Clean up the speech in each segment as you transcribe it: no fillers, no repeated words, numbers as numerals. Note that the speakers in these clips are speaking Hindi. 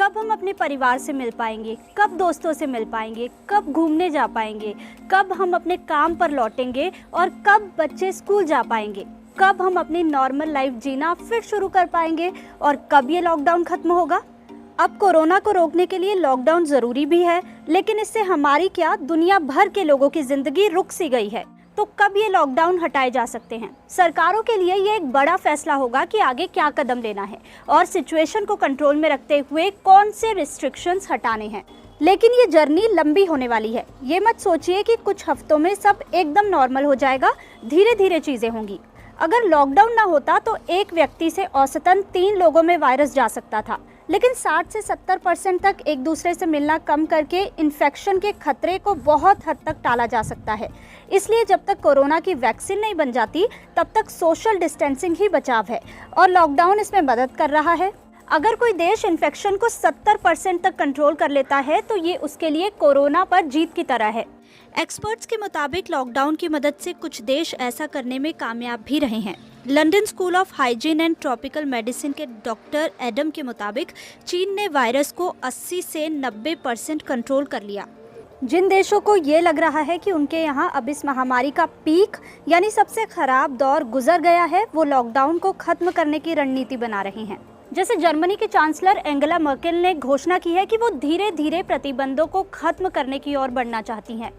कब हम अपने परिवार से मिल पाएंगे, कब दोस्तों से मिल पाएंगे, कब घूमने जा पाएंगे, कब हम अपने काम पर लौटेंगे और कब बच्चे स्कूल जा पाएंगे, कब हम अपनी नॉर्मल लाइफ जीना फिर शुरू कर पाएंगे और कब ये लॉकडाउन खत्म होगा। अब कोरोना को रोकने के लिए लॉकडाउन ज़रूरी भी है, लेकिन इससे हमारी क्या दुनिया भर के लोगों की ज़िंदगी रुक सी गई है। तो कब ये लॉकडाउन हटाए जा सकते हैं? सरकारों के लिए ये एक बड़ा फैसला होगा कि आगे क्या कदम लेना है और सिचुएशन को कंट्रोल में रखते हुए कौन से रिस्ट्रिक्शंस हटाने हैं। लेकिन ये जर्नी लंबी होने वाली है। ये मत सोचिए कि कुछ हफ्तों में सब एकदम नॉर्मल हो जाएगा, धीरे धीरे चीज़ें होंगी। अगर लॉकडाउन ना होता तो एक व्यक्ति से औसतन 3 लोगों में वायरस जा सकता था, लेकिन 60 से 70% तक एक दूसरे से मिलना कम करके इन्फेक्शन के खतरे को बहुत हद तक टाला जा सकता है। इसलिए जब तक कोरोना की वैक्सीन नहीं बन जाती तब तक सोशल डिस्टेंसिंग ही बचाव है और लॉकडाउन इसमें मदद कर रहा है। अगर कोई देश इन्फेक्शन को 70% तक कंट्रोल कर लेता है तो ये उसके लिए कोरोना पर जीत की तरह है। एक्सपर्ट्स के मुताबिक लॉकडाउन की मदद से कुछ देश ऐसा करने में कामयाब भी रहे हैं। London school of hygiene and tropical medicine के डॉक्टर एडम के मुताबिक चीन ने वायरस को 80 से 90% कंट्रोल कर लिया। जिन देशों को ये लग रहा है कि उनके यहाँ अब इस महामारी का पीक यानी सबसे खराब दौर गुजर गया है, वो लॉकडाउन को खत्म करने की रणनीति बना रहे हैं। जैसे जर्मनी के चांसलर एंगेला मर्केल ने घोषणा की है कि वो धीरे धीरे प्रतिबंधों को खत्म करने की ओर बढ़ना चाहती हैं।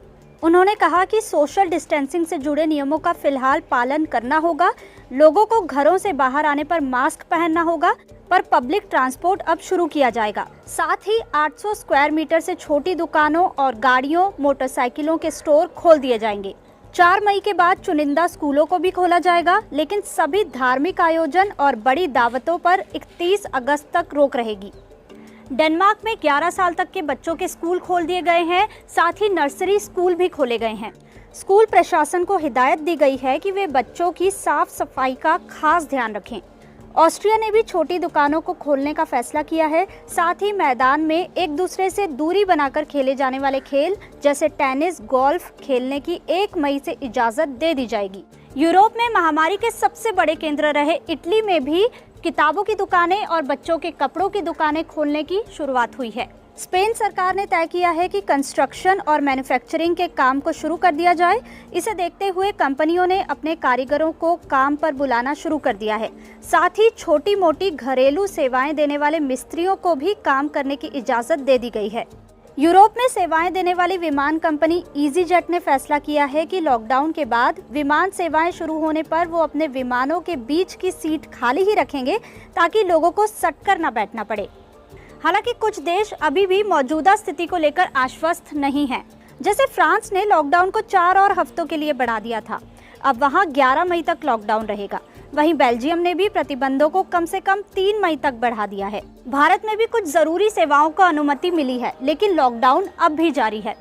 उन्होंने कहा कि सोशल डिस्टेंसिंग से जुड़े नियमों का फिलहाल पालन करना होगा, लोगों को घरों से बाहर आने पर मास्क पहनना होगा, पर पब्लिक ट्रांसपोर्ट अब शुरू किया जाएगा। साथ ही 800 स्क्वायर मीटर से छोटी दुकानों और गाड़ियों, मोटरसाइकिलों के स्टोर खोल दिए जाएंगे। 4 मई के बाद चुनिंदा स्कूलों को भी खोला जाएगा, लेकिन सभी धार्मिक आयोजन और बड़ी दावतों पर 31 अगस्त तक रोक रहेगी। डेनमार्क में 11 साल तक के बच्चों के स्कूल खोल दिए गए हैं, साथ ही नर्सरी स्कूल भी खोले गए हैं। स्कूल प्रशासन को हिदायत दी गई है कि वे बच्चों की साफ सफाई का खास ध्यान रखें। ऑस्ट्रिया ने भी छोटी दुकानों को खोलने का फैसला किया है। साथ ही मैदान में एक दूसरे से दूरी बनाकर खेले जाने वाले खेल जैसे टेनिस, गोल्फ खेलने की 1 मई से इजाज़त दे दी जाएगी। यूरोप में महामारी के सबसे बड़े केंद्र रहे इटली में भी किताबों की दुकानें और बच्चों के कपड़ों की दुकानें खोलने की शुरुआत हुई है। स्पेन सरकार ने तय किया है कि कंस्ट्रक्शन और मैन्युफैक्चरिंग के काम को शुरू कर दिया जाए। इसे देखते हुए कंपनियों ने अपने कारीगरों को काम पर बुलाना शुरू कर दिया है। साथ ही छोटी मोटी घरेलू सेवाएं देने वाले मिस्त्रियों को भी काम करने की इजाज़त दे दी गई है। यूरोप में सेवाएं देने वाली विमान कंपनी ईज़ीजेट ने फैसला किया है कि लॉकडाउन के बाद विमान सेवाएं शुरू होने पर वो अपने विमानों के बीच की सीट खाली ही रखेंगे ताकि लोगों को सटकर न बैठना पड़े। हालांकि कुछ देश अभी भी मौजूदा स्थिति को लेकर आश्वस्त नहीं हैं। जैसे फ्रांस ने लॉकडाउन को 4 और हफ्तों के लिए बढ़ा दिया था, अब वहां 11 मई तक लॉकडाउन रहेगा। वहीं बेल्जियम ने भी प्रतिबंधों को कम से कम 3 मई तक बढ़ा दिया है। भारत में भी कुछ जरूरी सेवाओं को अनुमति मिली है, लेकिन लॉकडाउन अब भी जारी है।